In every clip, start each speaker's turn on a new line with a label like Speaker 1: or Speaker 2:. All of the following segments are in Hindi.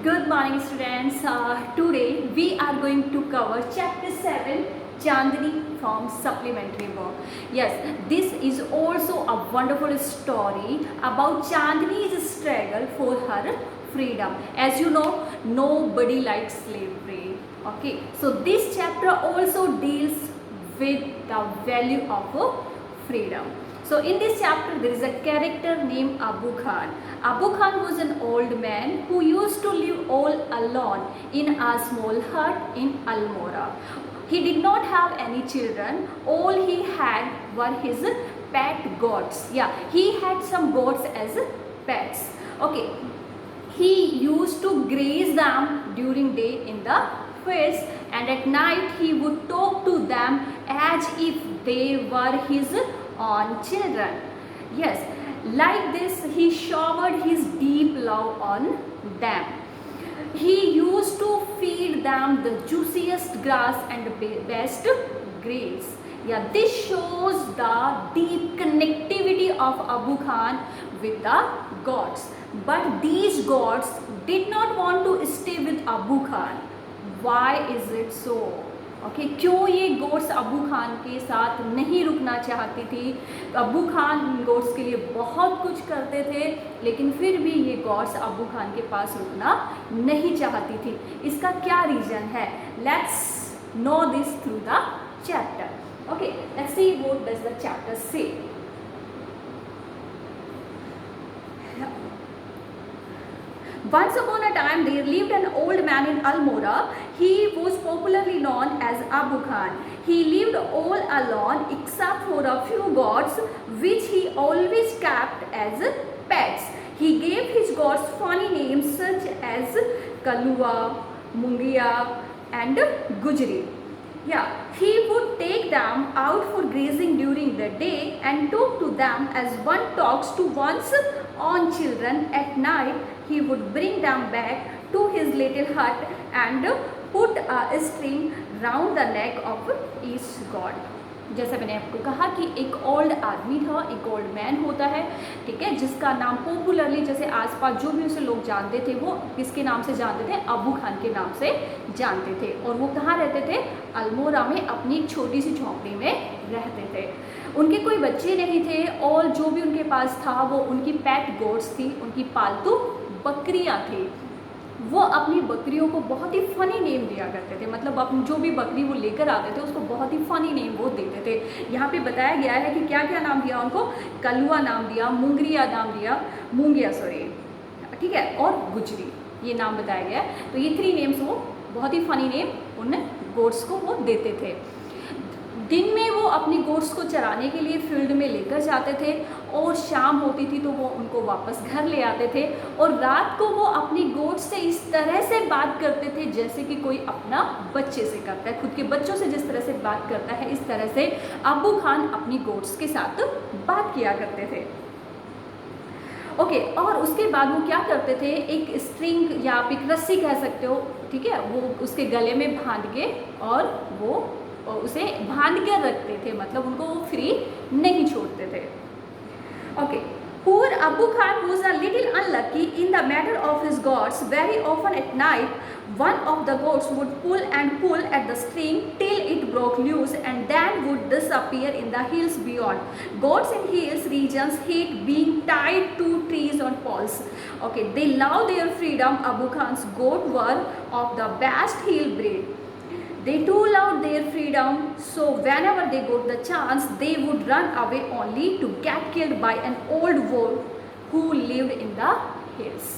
Speaker 1: Good morning, students. Today we are going to cover chapter 7, Chandni from supplementary work. Yes, this is also a wonderful story about Chandni's struggle for her freedom. As you know, nobody likes slavery. Okay, so this chapter also deals with the value of freedom. So in this chapter there is a character named Abu Khan. Abu Khan was an old man who used to live all alone in a small hut in Almora. He did not have any children. All he had were his pet goats. Yeah, he had some goats as pets. Okay, he used to graze them during day in the fields, and at night he would talk to them as if they were his own children. Yes, like this he showered his deep love on them. He used to feed them the juiciest grass and best grains. Yeah, this shows the deep connectivity of Abu Khan with the gods. But these gods did not want to stay with Abu Khan. Why is it so? Okay क्यों ये गोड्स अबू खान के साथ नहीं रुकना चाहती थी? अबू खान गोड्स के लिए बहुत कुछ करते थे, लेकिन फिर भी ये गोड्स अबू खान के पास रुकना नहीं चाहती थी. इसका क्या रीज़न है? Let's no this through the chapter. Okay, let's see what does the chapter से. Once upon a time there lived an old man in Almora. He was popularly known as Abu Khan. He lived all alone except for a few goats which he always kept as pets. He gave his goats funny names such as Kalua, Mungia and Gujri. Yeah, he would take them out for grazing during the day and talk to them as one talks to one's own children. At night, he would bring them back to his little hut and put a string round the neck of each god. जैसे मैंने आपको कहा कि एक ओल्ड आदमी था, एक ओल्ड मैन होता है, ठीक है, जिसका नाम पॉपुलरली जैसे आसपास जो भी उसे लोग जानते थे वो किसके नाम से जानते थे? अबू खान के नाम से जानते थे. और वो कहाँ रहते थे? अल्मोरा में अपनी एक छोटी सी झोंपड़ी में रहते थे. उनके कोई बच्चे नहीं थे और जो भी उनके पास था वो उनकी पेट गोट्स थी, उनकी पालतू बकरियाँ थी. वो अपनी बकरियों को बहुत ही फ़नी नेम दिया करते थे. मतलब अपनी जो भी बकरी वो लेकर आते थे उसको बहुत ही फ़नी नेम वो देते थे. यहाँ पे बताया गया है कि क्या क्या नाम दिया उनको? कलुआ नाम दिया, मुंगरिया नाम दिया, मूंगिया सॉरी, ठीक है, और गुजरी, ये नाम बताया गया है. तो ये 3 नेम्स वो बहुत ही फ़नी नेम उन गोट्स को वो देते थे. दिन में वो अपनी गोट्स को चराने के लिए फील्ड में लेकर जाते थे और शाम होती थी तो वो उनको वापस घर ले आते थे. और रात को वो अपनी गोट्स से इस तरह से बात करते थे जैसे कि कोई अपना बच्चे से करता है, खुद के बच्चों से जिस तरह से बात करता है इस तरह से अबू खान अपनी गोट्स के साथ बात किया करते थे. ओके, और उसके बाद वो क्या करते थे? एक स्ट्रिंग या आप एक रस्सी कह सकते हो, ठीक है, वो उसके गले में बांध के और वो उसे बांध कर रखते थे. मतलब उनको वो फ्री नहीं छोड़ते थे. Okay, poor Abu Khan was a little unlucky in the matter of his goats. Very often at night, one of the goats would pull and pull at the string till it broke loose and then would disappear in the hills beyond. Goats in hills regions hate being tied to trees on poles. Okay, they love their freedom. Abu Khan's goat were of the best hill breed. They too loved their freedom, so whenever they got the chance, they would run away only to get killed by an old wolf who lived in the hills.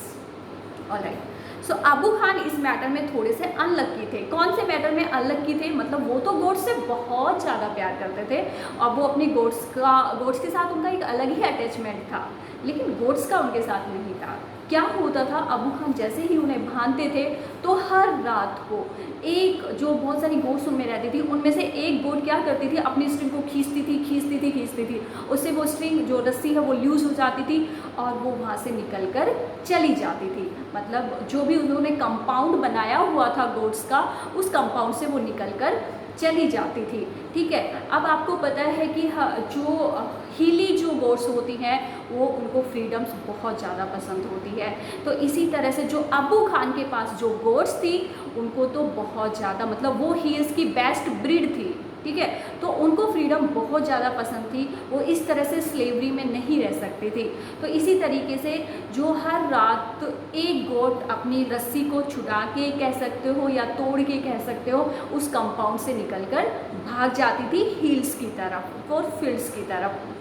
Speaker 1: Alright. सो अबू खान इस मैटर में थोड़े से अनलक्की थे. कौन से मैटर में अनलक्की थे? मतलब वो तो गोट्स से बहुत ज़्यादा प्यार करते थे और वो अपनी गोट्स के साथ उनका एक अलग ही अटैचमेंट था, लेकिन गोट्स का उनके साथ नहीं था. क्या होता था? अबू खान जैसे ही उन्हें बांधते थे तो हर रात को एक जो बहुत सारी गोट्स उनमें रहती थी उनमें से एक गोट क्या करती थी? अपनी स्ट्रिंग को खींचती थी. उससे वो स्ट्रिंग जो रस्सी है वो लूज़ हो जाती थी और वो वहाँ से निकल कर चली जाती थी. मतलब जो भी उन्होंने कंपाउंड बनाया हुआ था गोट्स का, उस कंपाउंड से वो निकल कर चली जाती थी। ठीक है, अब आपको पता है कि जो हिली जो गोट्स होती हैं वो उनको फ्रीडम्स बहुत ज़्यादा पसंद होती है। तो इसी तरह से जो अबू खान के पास जो गोट्स थी उनको तो बहुत ज़्यादा, मतलब वो हिल्स की बेस्ट ब्रीड थी। ठीक है, तो उनको फ्रीडम बहुत ज़्यादा पसंद थी, वो इस तरह से स्लेवरी में नहीं रह सकती थी। तो इसी तरीके से जो हर रात एक गोट अपनी रस्सी को छुड़ा के कह सकते हो या तोड़ के कह सकते हो उस कंपाउंड से निकलकर भाग जाती थी हिल्स की तरफ और फील्ड्स की तरफ।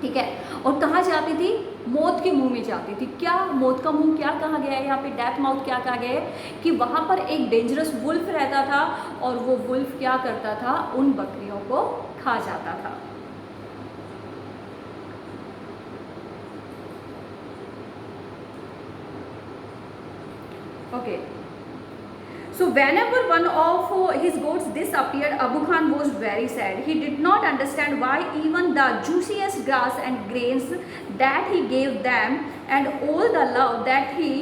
Speaker 1: ठीक है, और कहाँ जाती थी? मौत के मुंह में जाती थी। क्या मौत का मुंह क्या कहा गया है यहाँ पे? डेथ माउथ क्या कहा गया है कि वहाँ पर एक डेंजरस वुल्फ रहता था और वो वुल्फ क्या करता था? उन बकरियों को खा जाता था। Okay, so whenever one of his goats disappeared, Abu Khan was very sad. He did not understand why even the juiciest grass and grains that he gave them and all the love that he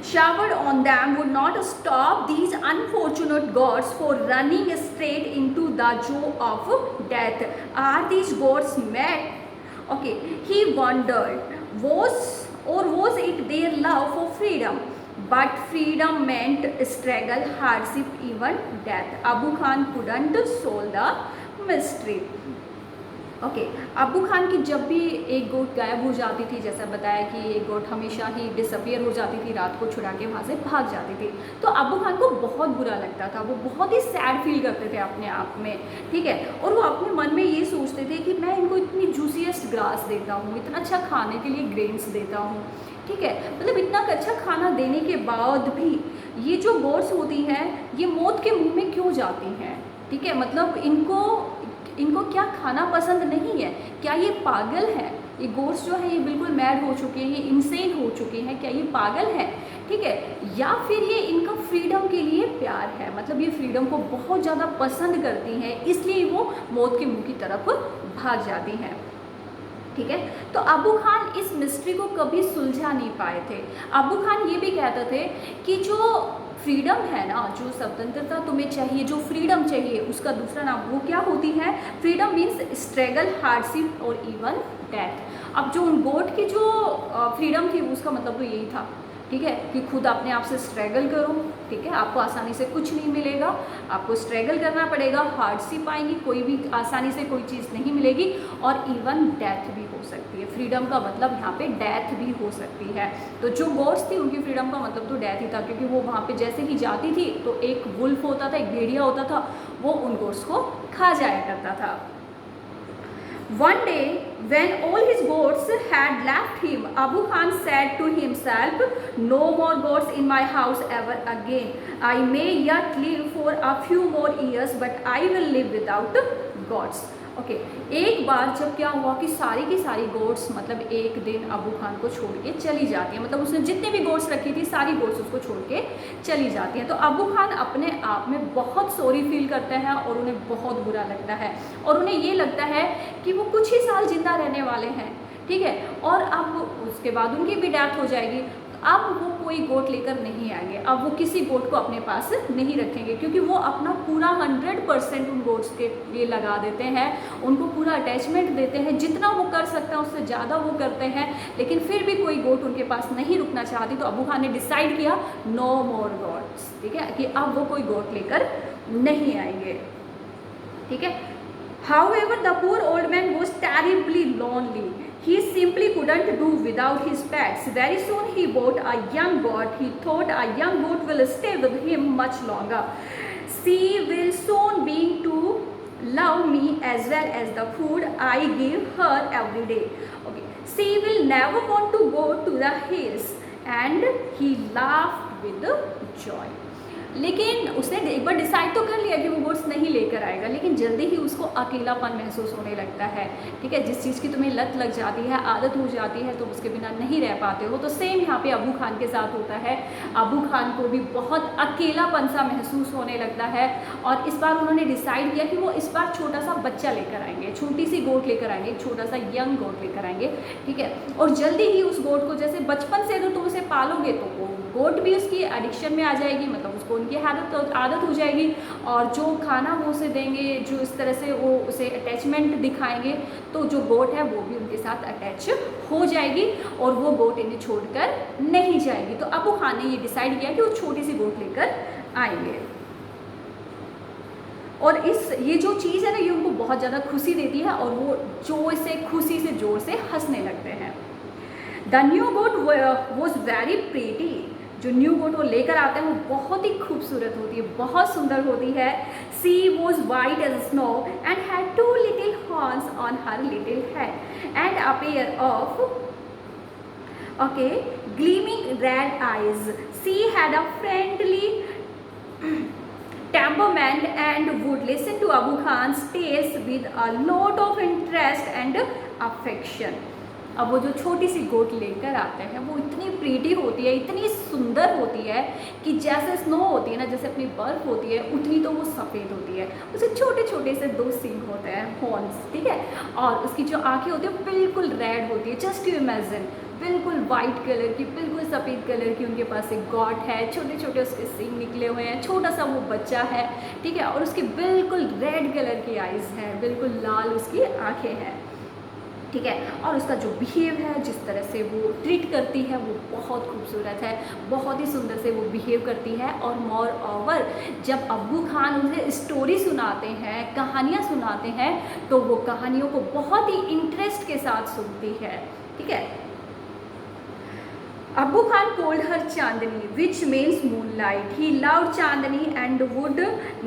Speaker 1: showered on them would not stop these unfortunate goats for running straight into the jaw of death. Are these goats mad? Okay, he wondered, was it their love for freedom? But freedom meant struggle, hardship, even death. Abu Khan couldn't solve the mystery. Okay, Abu Khan की जब भी एक गोट गायब हो जाती थी, जैसा बताया कि एक गोट हमेशा ही डिसअपियर हो जाती थी, रात को छुड़ा के वहाँ से भाग जाती थी, तो अबू खान को बहुत बुरा लगता था। वो बहुत ही सैड फील करते थे अपने आप में। ठीक है, और वो अपने मन में ये सोचते थे कि मैं इनको इतनी जूसीएस्ट ग्रास देता हूँ, इतना अच्छा खाने के लिए ग्रेन्स देता हूँ। ठीक है, मतलब इतना अच्छा खाना देने के बाद भी ये जो गोट्स होती हैं ये मौत के मुँह में क्यों जाती हैं? ठीक है, मतलब इनको क्या खाना पसंद नहीं है? क्या ये पागल है? ये गोट्स जो है ये बिल्कुल मैड हो चुके हैं, ये इंसेन हो चुके हैं, क्या ये पागल है? ठीक है, या फिर ये इनका फ्रीडम के लिए प्यार है, मतलब ये फ्रीडम को बहुत ज़्यादा पसंद करती हैं, इसलिए वो मौत के मुंह की तरफ भाग जाती हैं। ठीक है, तो अबू खान इस मिस्ट्री को कभी सुलझा नहीं पाए थे। अबू खान ये भी कहते थे कि जो फ्रीडम है ना, जो स्वतंत्रता तुम्हें चाहिए, जो फ्रीडम चाहिए, उसका दूसरा नाम वो क्या होती है? फ्रीडम मीन्स स्ट्रगल, हार्डशिप और इवन डेथ। अब जो उन गोट की जो फ्रीडम थी उसका मतलब तो यही था। ठीक है, कि खुद अपने आप से स्ट्रगल करो। ठीक है, आपको आसानी से कुछ नहीं मिलेगा, आपको स्ट्रगल करना पड़ेगा, हार्डशिप आएंगी, कोई भी आसानी से कोई चीज़ नहीं मिलेगी और इवन डेथ भी हो सकती है। फ्रीडम का मतलब यहाँ पे डेथ भी हो सकती है। तो जो गोट्स थी उनकी फ्रीडम का मतलब तो डेथ ही था, क्योंकि वो वहाँ पे जैसे ही जाती थी तो एक वुल्फ होता था, एक भेड़िया होता था, वो उन गोट्स को खा जाया करता था। One day, when all his goats had left him, Abu Khan said to himself, "No more goats in my house ever again. I may yet live for a few more years, but I will live without goats." Okay, एक बार जब क्या हुआ कि सारी की सारी गोट्स मतलब एक दिन अबू खान को छोड़ के चली जाती हैं, मतलब उसने जितनी भी गोट्स रखी थी सारी गोट्स उसको छोड़ के चली जाती हैं। तो अबू खान अपने आप में बहुत सॉरी फील करते हैं और उन्हें बहुत बुरा लगता है और उन्हें ये लगता है कि वो कुछ ही साल जिंदा रहने वाले हैं। ठीक है, और अब उसके बाद उनकी भी डेथ हो जाएगी। अब वो कोई गोट लेकर नहीं आएंगे, अब वो किसी गोट को अपने पास नहीं रखेंगे, क्योंकि वो अपना पूरा 100% उन गोट्स के लिए लगा देते हैं, उनको पूरा अटैचमेंट देते हैं, जितना वो कर सकते हैं उससे ज़्यादा वो करते हैं, लेकिन फिर भी कोई गोट उनके पास नहीं रुकना चाहती। तो अबू खान ने डिसाइड किया नो मोर गोट्स। ठीक है, कि अब वो कोई गोट लेकर नहीं आएंगे। ठीक है, however the poor old man was terribly lonely. He simply couldn't do without his pets. Very soon he bought a young goat. He thought a young goat will stay with him much longer. She will soon be to love me as well as the food I give her every day. Okay, she will never want to go to the hills. And he laughed with joy. लेकिन उसने एक बार डिसाइड तो कर लिया कि वो गोट्स नहीं लेकर आएगा, लेकिन जल्दी ही उसको अकेलापन महसूस होने लगता है। ठीक है, जिस चीज़ की तुम्हें लत लग जाती है, आदत हो जाती है, तो उसके बिना नहीं रह पाते हो। तो सेम यहाँ पे अबू खान के साथ होता है। अबू खान को भी बहुत अकेलापन सा महसूस होने लगता है और इस बार उन्होंने डिसाइड किया कि वो इस बार छोटा सा बच्चा लेकर आएंगे, छोटी सी गोट लेकर आएंगे, एक छोटा सा यंग गोट लेकर आएंगे। ठीक है, और जल्दी ही उस गोट को, जैसे बचपन से अगर तुम उसे पालोगे तो वो गोट भी उसकी एडिक्शन में आ जाएगी, मतलब उसको उनकी आदत हो जाएगी, और जो खाना वो उसे देंगे, जो इस तरह से वो उसे अटैचमेंट दिखाएंगे, तो जो गोट है वो भी उनके साथ अटैच हो जाएगी और वो गोट इन्हें छोड़कर नहीं जाएगी। तो अबू खान ने ये डिसाइड किया कि वो छोटी सी गोट लेकर आएंगे, और ये जो चीज़ है ना, ये उनको बहुत ज़्यादा खुशी देती है और वो जोर से, खुशी से जोर से हंसने लगते हैं। The new goat was very pretty. जो न्यू गोट वो लेकर आते हैं वो बहुत ही खूबसूरत होती है, बहुत सुंदर होती है। She was white as snow and had 2 little horns on her little head and a pair of gleaming red eyes. She had a friendly temperament and would listen to Abu Khan's tales with a lot of interest and affection. अब वो जो छोटी सी गोट लेकर आते हैं वो इतनी प्रीटी होती है, इतनी सुंदर होती है कि जैसे स्नो होती है ना, जैसे अपनी बर्फ़ होती है, उतनी तो वो सफ़ेद होती है। उसे छोटे छोटे से 2 सींग होते हैं, हॉर्न्स, ठीक है, और उसकी जो आँखें होती है बिल्कुल रेड होती है। जस्ट यू इमेजिन, बिल्कुल वाइट कलर की, बिल्कुल सफ़ेद कलर की उनके पास एक गॉट है, छोटे छोटे उसके सींग निकले हुए हैं, छोटा सा वो बच्चा है, ठीक है, और उसकी बिल्कुल रेड कलर की आइज़ हैं, बिल्कुल लाल उसकी आँखें हैं, ठीक है, और उसका जो बिहेव है, जिस तरह से वो ट्रीट करती है, वो बहुत खूबसूरत है, बहुत ही सुंदर से वो बिहेव करती है। और मोर ओवर जब अब्बू खान उसे स्टोरी सुनाते हैं, कहानियाँ सुनाते हैं, तो वो कहानियों को बहुत ही इंटरेस्ट के साथ सुनती है, ठीक है। Abu Khan called her Chandni, which means moonlight. He loved Chandni and would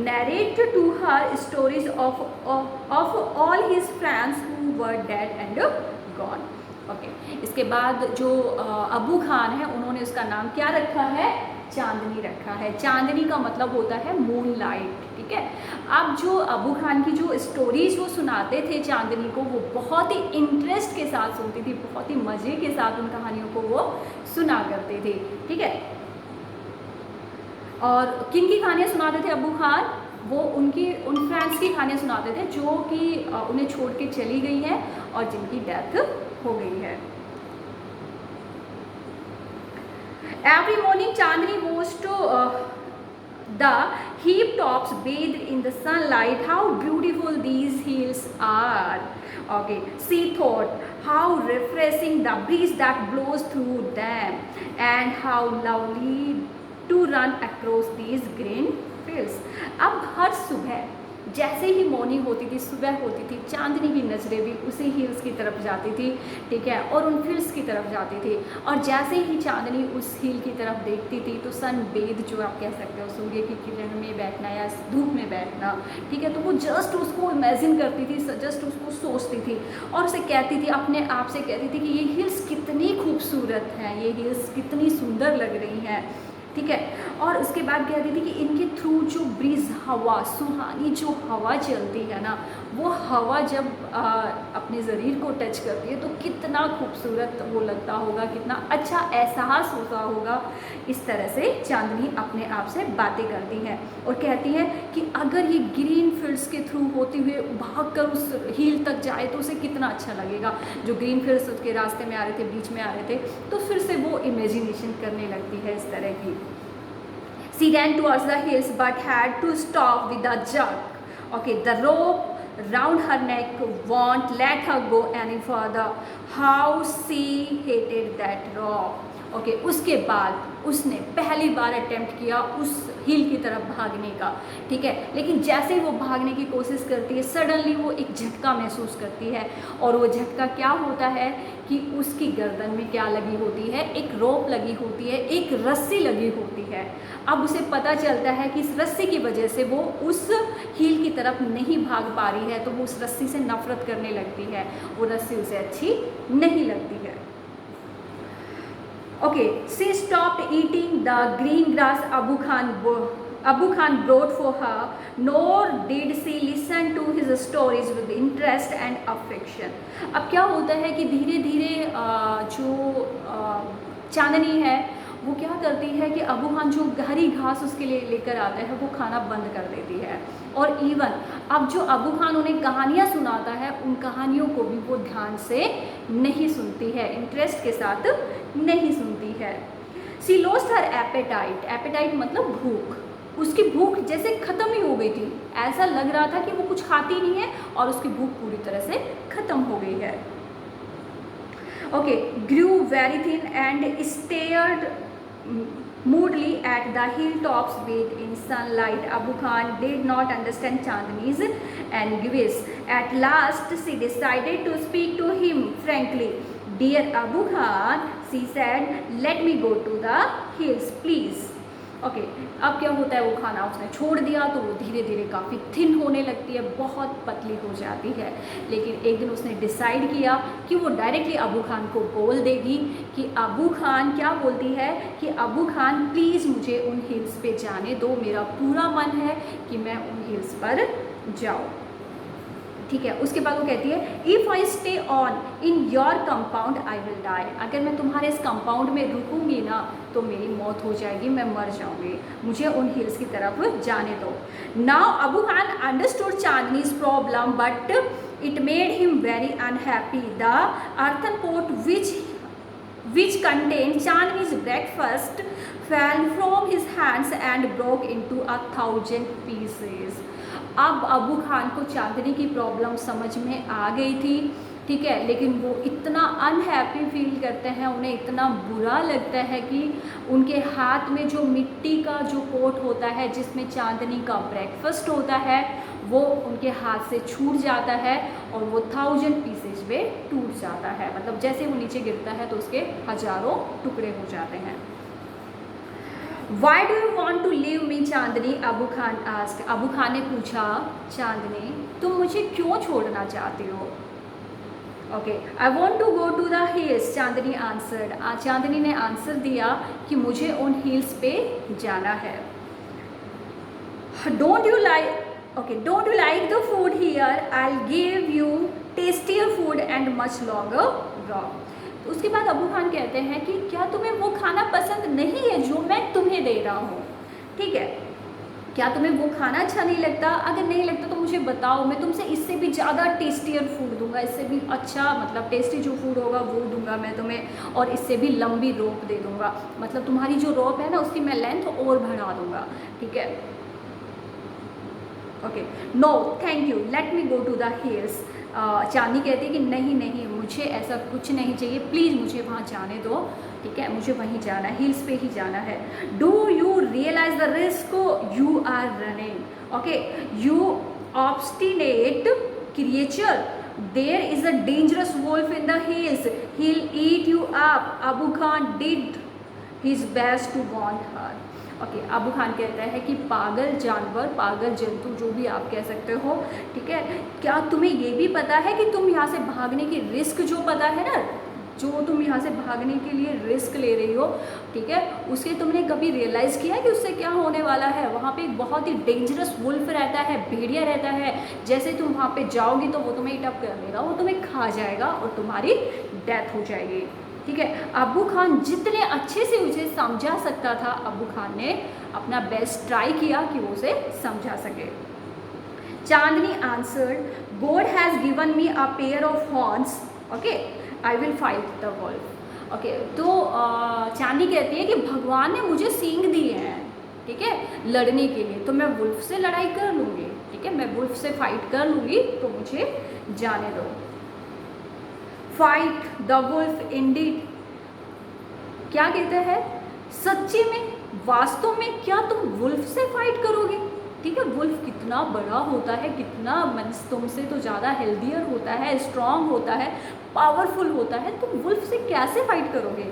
Speaker 1: narrate to her stories of all his friends who were dead and gone. Okay. इसके बाद जो अबू खान है, उन्होंने उसका नाम क्या रखा है? चांदनी रखा है। चांदनी का मतलब होता है मून लाइट, ठीक है। अब जो अबू खान की जो स्टोरीज वो सुनाते थे चांदनी को, वो बहुत ही इंटरेस्ट के साथ सुनती थी, बहुत ही मज़े के साथ उन कहानियों को वो सुना करते थे, ठीक है। और किन की कहानियाँ सुनाते थे अबू खान? वो उन फ्रेंड्स की कहानियाँ सुनाते थे जो कि उन्हें छोड़ के चली गई हैं और जिनकी डेथ हो गई है। Every morning Chandni rose to the heap tops bathed in the sunlight. How beautiful these hills are. Okay, she thought, how refreshing the breeze that blows through them, and how lovely to run across these green fields. अब हर सुबह जैसे ही मॉर्निंग होती थी, सुबह होती थी, चांदनी की नज़रें भी उसी हिल्स की तरफ जाती थी, ठीक है, और उन फील्ड्स की तरफ जाती थी। और जैसे ही चांदनी उस हिल की तरफ देखती थी तो सनबेद, जो आप कह सकते हो, सूर्य की किरण में बैठना या धूप में बैठना, ठीक है, तो वो जस्ट उसको इमेजिन करती थी, जस्ट उसको सोचती थी और उसे कहती थी, अपने आप से कहती थी कि ये हिल्स कितनी खूबसूरत हैं, ये हिल्स कितनी सुंदर लग रही हैं, ठीक है। और उसके बाद कहती थी कि इनके थ्रू जो ब्रीज, हवा, सुहानी जो हवा चलती है ना, वो हवा जब अपने ज़रीर को टच करती है तो कितना खूबसूरत वो लगता होगा, कितना अच्छा एहसास होता होगा। इस तरह से चांदनी अपने आप से बातें करती है और कहती है कि अगर ये ग्रीन फील्ड्स के थ्रू होते हुए भागकर उस हिल तक जाए तो उसे कितना अच्छा लगेगा। जो ग्रीन फील्ड्स उसके रास्ते में आ रहे थे, बीच में आ रहे थे, तो फिर से वो इमेजिनेशन करने लगती है इस तरह की। She ran towards the hills but had to stop with a jerk. Okay, the rope round her neck won't let her go any further. How she hated that rope. Okay, उसके बाद उसने पहली बार अटेम्प्ट किया उस हिल की तरफ भागने का, ठीक है, लेकिन जैसे ही वो भागने की कोशिश करती है, सडनली वो एक झटका महसूस करती है। और वो झटका क्या होता है कि उसकी गर्दन में क्या लगी होती है? एक रोप लगी होती है, एक रस्सी लगी होती है। अब उसे पता चलता है कि इस रस्सी की वजह से वो उस हिल की तरफ नहीं भाग पा रही है, तो वो उस रस्सी से नफरत करने लगती है, वो रस्सी उसे अच्छी नहीं लगती है। Okay, she stopped eating the green grass Abu Khan brought for her, nor did she listen to his stories with interest and affection. अब क्या होता है कि धीरे धीरे जो चांदनी है वो क्या करती है कि अबू खान जो हरी घास उसके लिए लेकर आता है वो खाना बंद कर देती है। और इवन अब जो अबू खान उन्हें कहानियाँ सुनाता है, उन कहानियों को भी वो ध्यान से नहीं सुनती है, इंटरेस्ट के साथ नहीं सुनती है। सी लॉस्ट हर एपेटाइट, एपेटाइट मतलब भूख, उसकी भूख जैसे ख़त्म ही हो गई थी, ऐसा लग रहा था कि वो कुछ खाती नहीं है और उसकी भूख पूरी तरह से ख़त्म हो गई है। Okay, grew very thin and stared moodily at the hilltops with in sunlight. Abu Khan did not understand Chandni's anguish. At last she decided to speak to him frankly. Dear Abu Khan, she said, let me go to the hills please. Okay, अब क्या होता है, वो खाना उसने छोड़ दिया तो वो धीरे धीरे काफ़ी थिन होने लगती है, बहुत पतली हो जाती है। लेकिन एक दिन उसने डिसाइड किया कि वो डायरेक्टली अबू खान को बोल देगी कि अबू खान क्या बोलती है कि अबू खान प्लीज़ मुझे उन हिल्स पे जाने दो, मेरा पूरा मन है कि मैं उन हिल्स पर जाऊँ। ठीक है, उसके बाद वो कहती है if I stay on in your compound I will die, अगर मैं तुम्हारे इस कंपाउंड में रुकूंगी ना तो मेरी मौत हो जाएगी, मैं मर जाऊंगी, मुझे उन हिल्स की तरफ जाने दो। Now Abu Khan understood Chandni's problem but it made him very unhappy. The earthen pot which contained Chandni's breakfast fell from his hands and broke into 1,000 pieces. अब अबू खान को चांदनी की प्रॉब्लम समझ में आ गई थी, ठीक है, लेकिन वो इतना अनहैप्पी फील करते हैं, उन्हें इतना बुरा लगता है कि उनके हाथ में जो मिट्टी का जो पोट होता है जिसमें चांदनी का ब्रेकफास्ट होता है वो उनके हाथ से छूट जाता है और वो 1000 पीसेज में टूट जाता है, मतलब जैसे वो नीचे गिरता है तो उसके हजारों टुकड़े हो जाते हैं। Why do you want to leave me Chandni, Abu Khan asked, Abu Khan ने पूछा चांदनी तुम मुझे क्यों छोड़ना चाहती हो। Okay, I want to go to the hills, Chandni answered, Chandni ने आंसर दिया कि मुझे उन हिल्स पे जाना है। Don't you like Okay, don't you like the food here? I'll give you tastier food and much longer walk. तो उसके बाद अबू खान कहते हैं कि क्या तुम्हें वो खाना पसंद नहीं है जो मैं तुम्हें दे रहा हूँ, ठीक है, क्या तुम्हें वो खाना अच्छा नहीं लगता? अगर नहीं लगता तो मुझे बताओ, मैं तुमसे इससे भी ज़्यादा टेस्टियर फूड दूंगा, इससे भी अच्छा मतलब टेस्टी जो फूड होगा वो दूंगा मैं तुम्हें, और इससे भी लंबी रोप दे दूंगा, मतलब तुम्हारी जो रोप है ना उसकी मैं लेंथ और बढ़ा दूंगा, ठीक है। Okay, no thank you, let me go to the hills. Chandni कहती है कि नहीं नहीं, मुझे ऐसा कुछ नहीं चाहिए, प्लीज़ मुझे वहाँ जाने दो, ठीक है, मुझे वहीं जाना है, हिल्स पे ही जाना है। Do you realise the risk you are running, okay, you obstinate creature, there is a dangerous wolf in the hills, he will eat you up. Abu Khan did his best to warn her. Okay, Abu Khan कहता है कि पागल जानवर, पागल जंतु, जो भी आप कह सकते हो, ठीक है, क्या तुम्हें ये भी पता है कि तुम यहाँ से भागने की रिस्क जो पता है ना, जो तुम यहाँ से भागने के लिए रिस्क ले रही हो, ठीक है, उसके तुमने कभी रियलाइज़ किया कि उससे क्या होने वाला है? वहाँ पे एक बहुत ही डेंजरस वुल्फ रहता है, भेड़िया रहता है, जैसे तुम वहाँ पे जाओगी तो वो तुम्हें इटअप कर लेगा, वो तुम्हें खा जाएगा और तुम्हारी डेथ हो जाएगी, ठीक है। अबू खान जितने अच्छे से उसे समझा सकता था, अबू खान ने अपना बेस्ट ट्राई किया कि वो उसे समझा सके। Chandni answered, God has given me a pair of horns, okay, I will fight the wolf. Okay, तो चांदनी कहती है कि भगवान ने मुझे सींग दिए हैं, ठीक है, लड़ने के लिए, तो मैं वुल्फ से लड़ाई कर लूँगी, ठीक है, मैं वुल्फ से फाइट कर लूँगी, तो मुझे जाने दो। फाइट द वुल्फ इंडीड, क्या कहते हैं, सच्ची में, वास्तव में क्या तुम वुल्फ से फाइट करोगे, ठीक है, वुल्फ कितना बड़ा होता है, कितना तुमसे तो ज़्यादा हेल्दियर होता है, स्ट्रॉन्ग होता है, पावरफुल होता है, तुम वुल्फ से कैसे फाइट करोगे।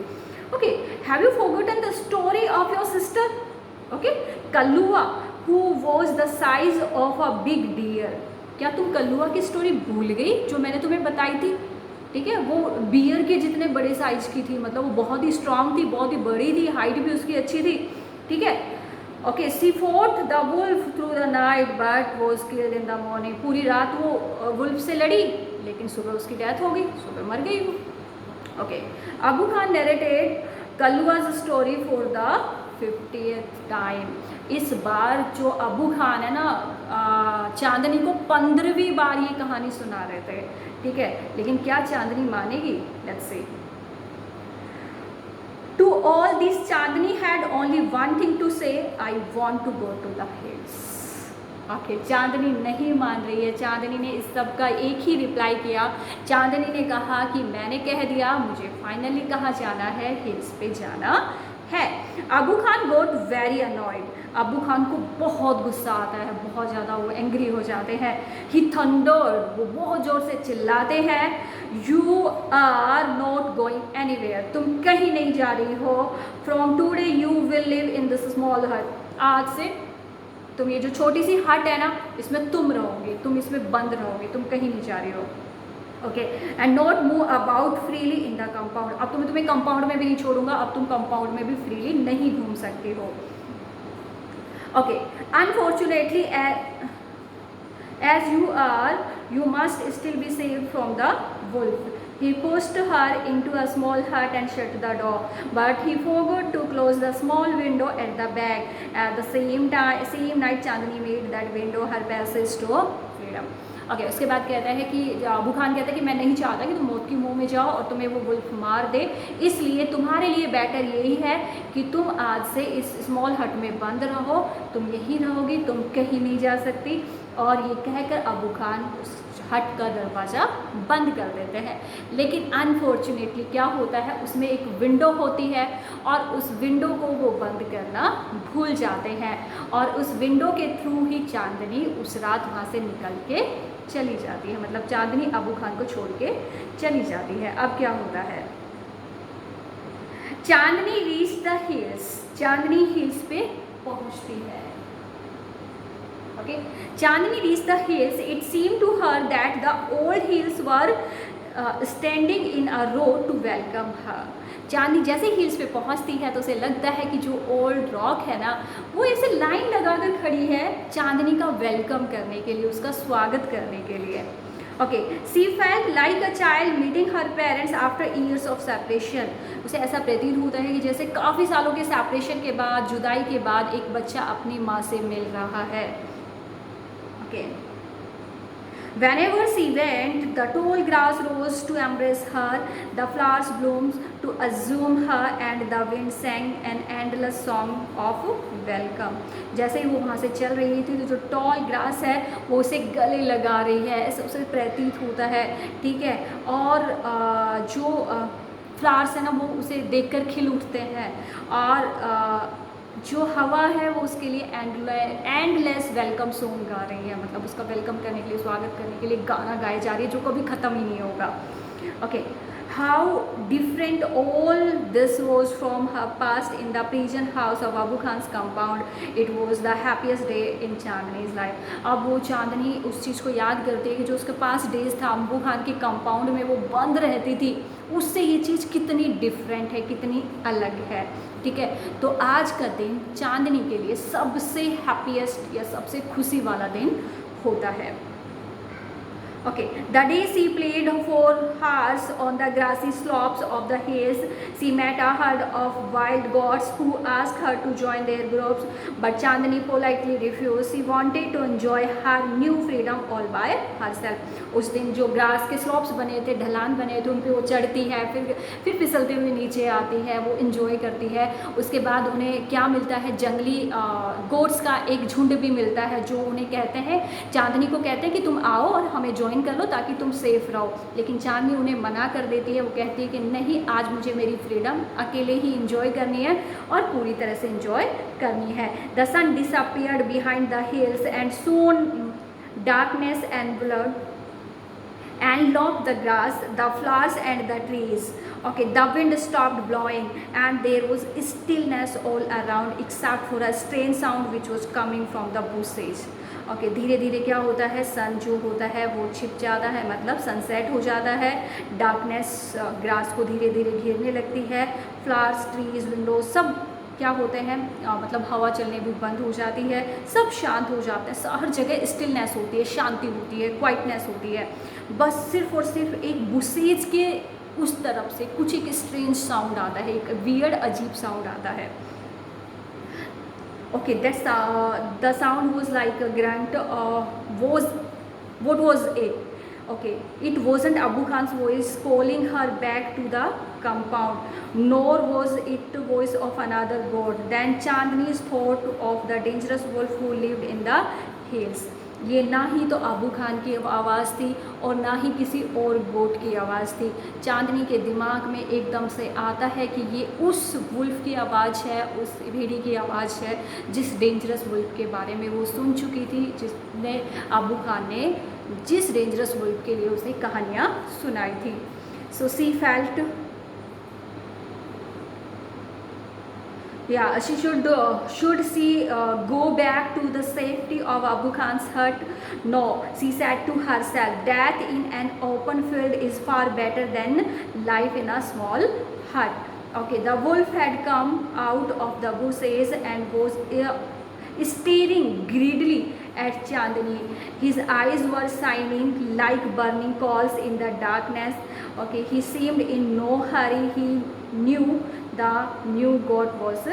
Speaker 1: Okay, have you forgotten the story of your sister, okay, Kallua who was the size of a big deer, क्या तुम कल्लुआ की स्टोरी भूल गई जो मैंने तुम्हें बताई थी, ठीक है, वो बियर के जितने बड़े साइज की थी, मतलब वो बहुत ही स्ट्रांग थी, बहुत ही बड़ी थी, हाइट भी उसकी अच्छी थी, ठीक है। Okay, she fought the wolf through the night but was killed in the morning, पूरी रात वो वुल्फ से लड़ी लेकिन सुबह उसकी डेथ हो गई, सुबह मर गई वो। Okay, Abu Khan narrated Kallua's story for the 50th time, इस बार जो अबू खान है ना, चांदनी को 15वीं बार ये कहानी सुना रहे थे, ठीक है, लेकिन क्या चांदनी मानेगी? Let's see. To all this, Chandni had only one thing to say, I want to go to the hills. आखिर चांदनी नहीं मान रही है। चांदनी ने इस सब का एक ही रिप्लाई किया। चांदनी ने कहा कि मैंने कह दिया, मुझे फाइनली कहाँ जाना है, हिल्स पे जाना है। अबू खान गोट वेरी अनॉयड। अबू खान को बहुत गुस्सा आता है, बहुत ज़्यादा वो एंग्री हो जाते हैं। ही थंडर्ड, वो बहुत ज़ोर से चिल्लाते हैं, you are not going anywhere, तुम कहीं नहीं जा रही हो। From today you will live in this small hut, आज से तुम ये जो छोटी सी हट है ना, इसमें तुम रहोगे, तुम इसमें बंद रहोगे, तुम कहीं नहीं जा रही हो। Okay, and not move about freely in the compound, अब तुम्हें कंपाउंड में भी नहीं छोड़ूंगा, अब तुम कंपाउंड में भी फ्रीली नहीं घूम सकती हो। Okay, unfortunately as you are, you must still be saved from the wolf. He pushed her into a small hut and shut the door, but he forgot to close the small window at the back. At the same night, Chandni made that window her passage to freedom. Okay, उसके बाद कहता है कि अबू खान कहता है कि मैं नहीं चाहता कि तुम मौत की मुंह में जाओ और तुम्हें वो वुल्फ मार दे, इसलिए तुम्हारे लिए बेटर यही है कि तुम आज से इस स्मॉल हट में बंद रहो, तुम यहीं रहोगी, तुम कहीं नहीं जा सकती। और ये कहकर अबू खान उस हट का दरवाज़ा बंद कर देते हैं। लेकिन अनफॉर्चुनेटली क्या होता है, उसमें एक विंडो होती है और उस विंडो को वो बंद करना भूल जाते हैं, और उस विंडो के थ्रू ही चांदनी उस रात वहाँ से निकल के चली जाती है। मतलब चांदनी अबू खान को छोड़ के चली जाती है। अब क्या होता है, Chandni reach the hills, Chandni hills पे पहुंचती है। Okay, Chandni reach the hills, it seem to her that the old hills were standing in a row to welcome her. Chandni जैसे हिल्स पे पहुंचती है तो उसे लगता है कि जो ओल्ड रॉक है ना, वो ऐसे लाइन लगाकर खड़ी है चांदनी का वेलकम करने के लिए, उसका स्वागत करने के लिए। Okay, C felt like a child meeting her parents after years of separation. उसे ऐसा प्रतीत होता है कि जैसे काफ़ी सालों के सेपरेशन के बाद, जुदाई के बाद एक बच्चा अपनी माँ से मिल रहा है। Okay, whenever she went, the tall grass rose to embrace her, the flowers bloomed to assume her, and the wind sang an endless song of welcome. जैसे ही वो वहाँ से चल रही थी तो जो टॉल ग्रास है वो उसे गले लगा रही है, ऐसा उसे प्रतीत होता है, ठीक है। और जो फ्लावर्स है ना वो उसे देखकर खिल उठते हैं, और जो हवा है वो उसके लिए एंडलेस वेलकम सॉन्ग गा रही है। मतलब उसका वेलकम करने के लिए, स्वागत करने के लिए गाना गाए जा रही है जो कभी ख़त्म ही नहीं होगा। Okay, how different all this was from her past in the prison house of Abu Khan's compound. It was the happiest day in Chandni's life. अब वो चांदनी उस चीज़ को याद करती है कि जो उसके पास डेज था अबू खान के कंपाउंड में वो बंद रहती थी, उससे ये चीज़ कितनी डिफरेंट है, कितनी अलग है, ठीक है। तो आज का दिन चांदनी के लिए सबसे हैप्पीएस्ट या सबसे खुशी वाला दिन होता है। Okay, the day she played for hours on the grassy slopes of the hills, she met a herd of wild goats who asked her to join their groups, but Chandni politely refused. She wanted to enjoy her new freedom all by herself. उस दिन जो ग्रास के स्लॉप्स बने थे, ढलान बने थे, उन पे वो चढ़ती है, फिर फिसलते हुए नीचे आती है, वो इंजॉय करती है। उसके बाद उन्हें क्या मिलता है, जंगली गोट्स का एक झुंड भी मिलता है जो उन्हें कहते हैं, चांदनी को कहते हैं कि तुम आओ और हमें ज्वाइन कर लो ताकि तुम सेफ रहो। लेकिन चांदनी उन्हें मना कर देती है, वो कहती है कि नहीं, आज मुझे मेरी फ्रीडम अकेले ही इंजॉय करनी है और पूरी तरह से इंजॉय करनी है। The sun disappeared behind the hills and soon darkness and blood and locked the grass, the flowers and the trees. Okay, the wind stopped blowing and there was stillness all around except for a strange sound which was coming from the bushes. Okay, धीरे धीरे क्या होता है, सन जो होता है वो छिप जाता है, मतलब सनसेट हो जाता है, डार्कनेस ग्रास को धीरे धीरे घेरने लगती है, फ्लावर्स, ट्रीज, विंडोज सब क्या होते हैं, मतलब हवा चलने भी बंद हो जाती है, सब शांत हो जाता है, हर जगह स्टिलनेस होती है, शांति होती है, क्वाइटनेस होती है। बस सिर्फ और सिर्फ एक बुसेज के उस तरफ से कुछ एक स्ट्रेंज साउंड आता है, एक वियर्ड अजीब साउंड आता है। Okay, that's the sound was like a grunt, what was it? Okay, it wasn't Abu Khan's voice calling her back to the compound, nor was it the voice of another god. Then Chandni's thought of the dangerous wolf who lived in the hills. ये ना ही तो अबू खान की आवाज़ थी और ना ही किसी और गोट की आवाज़ थी। चांदनी के दिमाग में एकदम से आता है कि ये उस वुल्फ की आवाज़ है, उस भेड़ी की आवाज़ है जिस डेंजरस वुल्फ के बारे में वो सुन चुकी थी, जिसने अबू खान ने जिस डेंजरस वुल्फ के लिए उसे कहानियाँ सुनाई थी। So she felt she should she go back to the safety of Abu Khan's hut? No, she said to herself, death in an open field is far better than life in a small hut. Okay, the wolf had come out of the bushes and was staring greedily at Chandni. His eyes were shining like burning coals in the darkness. Okay, he seemed in no hurry. He knew the new god was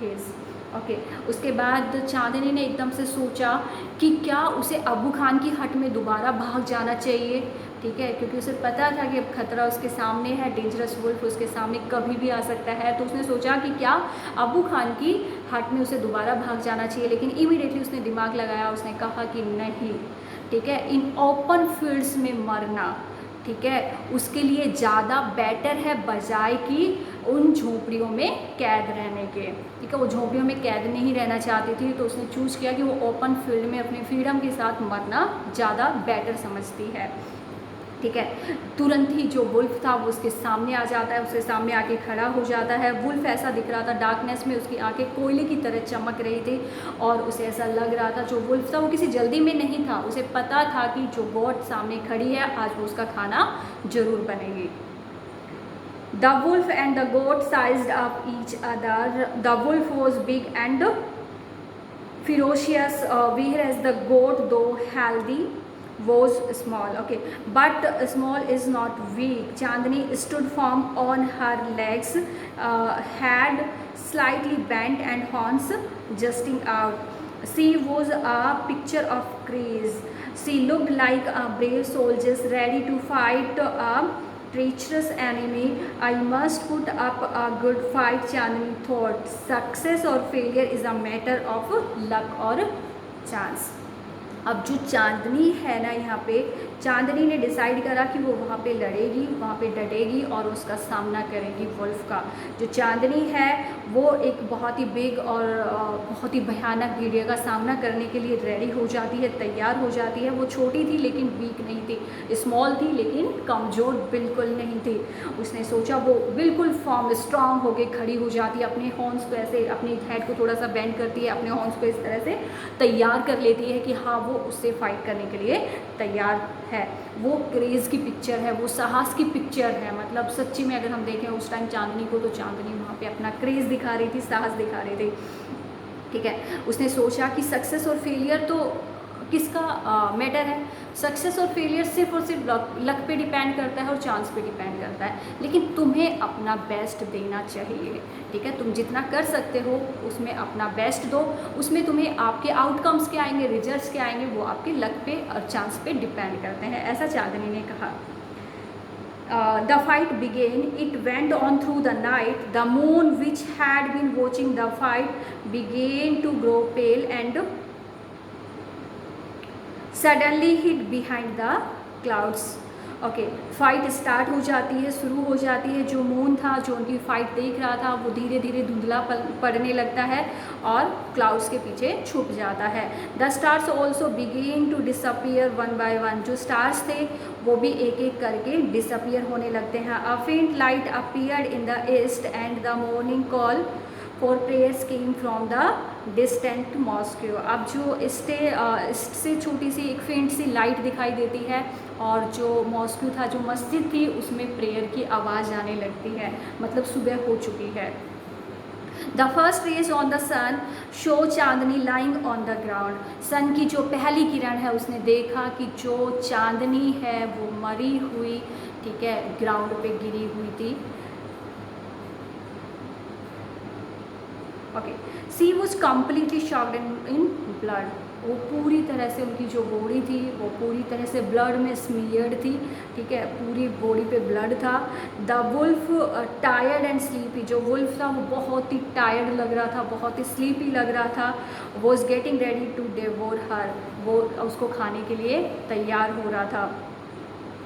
Speaker 1: his. Okay उसके बाद चांदनी ने एकदम से सोचा कि क्या उसे अबू खान की हट में दोबारा भाग जाना चाहिए, ठीक है, क्योंकि उसे पता था कि अब खतरा उसके सामने है, डेंजरस वुल्फ उसके सामने कभी भी आ सकता है। तो उसने सोचा कि क्या अबू खान की हट में उसे दोबारा भाग जाना चाहिए, लेकिन इमीडिएटली उसने दिमाग लगाया, उसने कहा कि नहीं, ठीक है, इन ओपन फील्ड्स में मरना, ठीक है, उसके लिए ज़्यादा बेटर है बजाय कि उन झोंपड़ियों में कैद रहने के, ठीक है। वो झोंपड़ियों में कैद नहीं रहना चाहती थी, तो उसने चूज़ किया कि वो ओपन फील्ड में अपने फ्रीडम के साथ मरना ज़्यादा बेटर समझती है, ठीक है। तुरंत ही जो वुल्फ था वो उसके सामने आ जाता है, उसके सामने आके खड़ा हो जाता है। वुल्फ ऐसा दिख रहा था, डार्कनेस में उसकी आंखें कोयले की तरह चमक रही थी और उसे ऐसा लग रहा था जो वुल्फ था वो किसी जल्दी में नहीं था, उसे पता था कि जो गोट सामने खड़ी है आज वो उसका खाना जरूर बनेगी। The wolf and the goat sized up each other. The wolf was big and ferocious, whereas the goat, though healthy, was small. Okay, but small is not weak. Chandni stood firm on her legs, head slightly bent and horns jutting out. She was a picture of grace. She looked like a brave soldier ready to fight a treacherous enemy. I must put up a good fight, Chandni thought. Success or failure is a matter of luck or chance. अब जो चांदनी है ना, यहाँ पे चांदनी ने डिसाइड करा कि वो वहाँ पे लड़ेगी, वहाँ पे डटेगी और उसका सामना करेगी वुल्फ का। जो चांदनी है वो एक बहुत ही बिग और बहुत ही भयानक भेड़िया का सामना करने के लिए रेडी हो जाती है, तैयार हो जाती है। वो छोटी थी लेकिन वीक नहीं थी, स्मॉल थी लेकिन कमज़ोर बिल्कुल नहीं थी। उसने सोचा वो बिल्कुल फॉर्म स्ट्रांग होके खड़ी हो जाती है, अपने हॉर्न्स को ऐसे, अपनी हेड को थोड़ा सा बेंड करती है, अपने हॉर्न्स को इस तरह से तैयार कर लेती है कि हाँ वो उससे फाइट करने के लिए तैयार है। वो क्रेज़ की पिक्चर है, वो साहस की पिक्चर है। मतलब सच्ची में अगर हम देखें उस टाइम चांदनी को, तो चांदनी वहाँ पे अपना क्रेज़ दिखा रही थी, साहस दिखा रही थी, ठीक है। उसने सोचा कि सक्सेस और फेलियर तो किसका मैटर है, सक्सेस और फेलियर सिर्फ और सिर्फ लक पे डिपेंड करता है और चांस पे डिपेंड करता है, लेकिन तुम्हें अपना बेस्ट देना चाहिए, ठीक है। तुम जितना कर सकते हो उसमें अपना बेस्ट दो, उसमें तुम्हें आपके आउटकम्स क्या आएंगे, रिजल्ट्स क्या आएंगे, वो आपके लक पे और चांस पे डिपेंड करते हैं, ऐसा चांदनी ने कहा। The fight began. It went on through the night. The moon, which had been watching the fight, began to grow pale and suddenly hid behind the clouds. Okay, fight start हो जाती है, शुरू हो जाती है। जो मून था, जो उनकी फ़ाइट देख रहा था, वो धीरे धीरे धुंधला पड़ने लगता है और क्लाउड्स के पीछे छुप जाता है। The stars also begin to disappear one by one. जो स्टार्स थे वो भी एक एक करके डिसअपियर होने लगते हैं। अ फेंट light appeared in the east and the morning call for prayers came from the distant mosque. अब जो ईस्ट से छोटी सी एक फेंट सी लाइट दिखाई देती है और जो मॉस्क्यू था, जो मस्जिद थी, उसमें प्रेयर की आवाज़ आने लगती है, मतलब सुबह हो चुकी है। The first rays on the sun show Chandni lying on the ground. Sun की जो पहली किरण है उसने देखा कि जो चांदनी है वो मरी हुई, ठीक है, ग्राउंड पे गिरी हुई थी। Okay, she was completely shocked in blood. वो पूरी तरह से उनकी जो बॉडी थी वो पूरी तरह से ब्लड में स्मीयर्ड थी, ठीक है, पूरी बॉडी पे ब्लड था। The wolf tired and sleepy, जो वुल्फ था वो बहुत ही टायर्ड लग रहा था, बहुत ही स्लीपी लग रहा था। वॉज गेटिंग रेडी टू डेवोर हर, वो उसको खाने के लिए तैयार हो रहा था।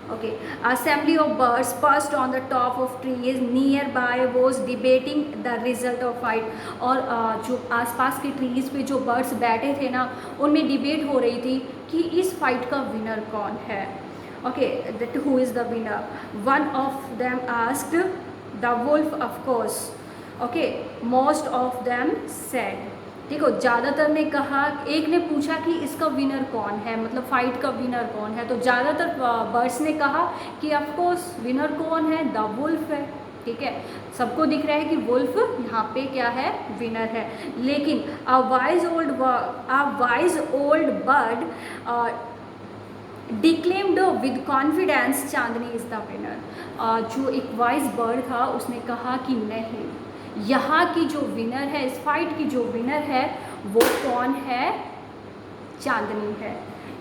Speaker 1: Okay, assembly of birds perched on the top of trees nearby was debating the result of fight. और जो आसपास के ट्रीज पे जो बर्ड्स बैठे थे ना, उनमें डिबेट हो रही थी कि इस फाइट का विनर कौन है। Okay, that who is the winner. One of them asked the wolf of course. Okay, most of them said, देखो ज़्यादातर ने कहा, एक ने पूछा कि इसका विनर कौन है, मतलब फाइट का विनर कौन है, तो ज़्यादातर बर्ड्स ने कहा कि ऑफ कोर्स विनर कौन है, द वुल्फ है, ठीक है, सबको दिख रहा है कि वुल्फ यहाँ पे क्या है, विनर है। लेकिन a wise old bird declaimed with confidence Chandni is the winner. जो एक वाइज बर्ड था उसने कहा कि नहीं, यहाँ की जो विनर है, इस फाइट की जो विनर है वो कौन है, चांदनी है।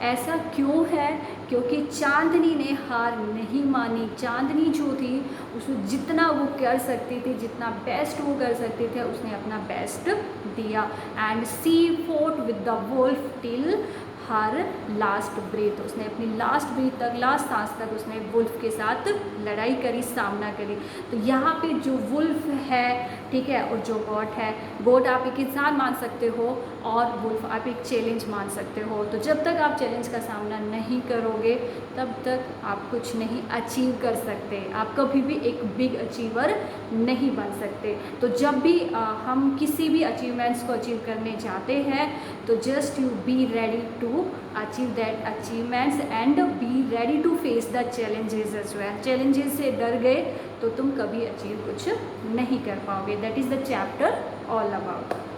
Speaker 1: ऐसा क्यों है, क्योंकि चांदनी ने हार नहीं मानी। चांदनी जो थी उसको जितना वो कर सकती थी, जितना बेस्ट वो कर सकते थे, उसने अपना बेस्ट दिया। And she fought with the wolf till her last breath, उसने अपनी लास्ट ब्रेथ तक, लास्ट सांस तक उसने वुल्फ के साथ लड़ाई करी, सामना करी। तो यहाँ पे जो वुल्फ है, ठीक है, और जो गॉड है, गॉड आप एक इंसान मान सकते हो और वुल्फ आप एक चैलेंज मान सकते हो। तो जब तक आप चैलेंज का सामना नहीं करोगे तब तक आप कुछ नहीं अचीव कर सकते, आप कभी भी एक बिग अचीवर नहीं बन सकते। तो जब भी हम किसी भी अचीवमेंट्स को अचीव करने जाते हैं तो just you be ready to achieve that achievements and be ready to face the challenges as well. Challenges से डर गए तो तुम कभी अचीव कुछ नहीं कर पाओगे। That is the chapter all about.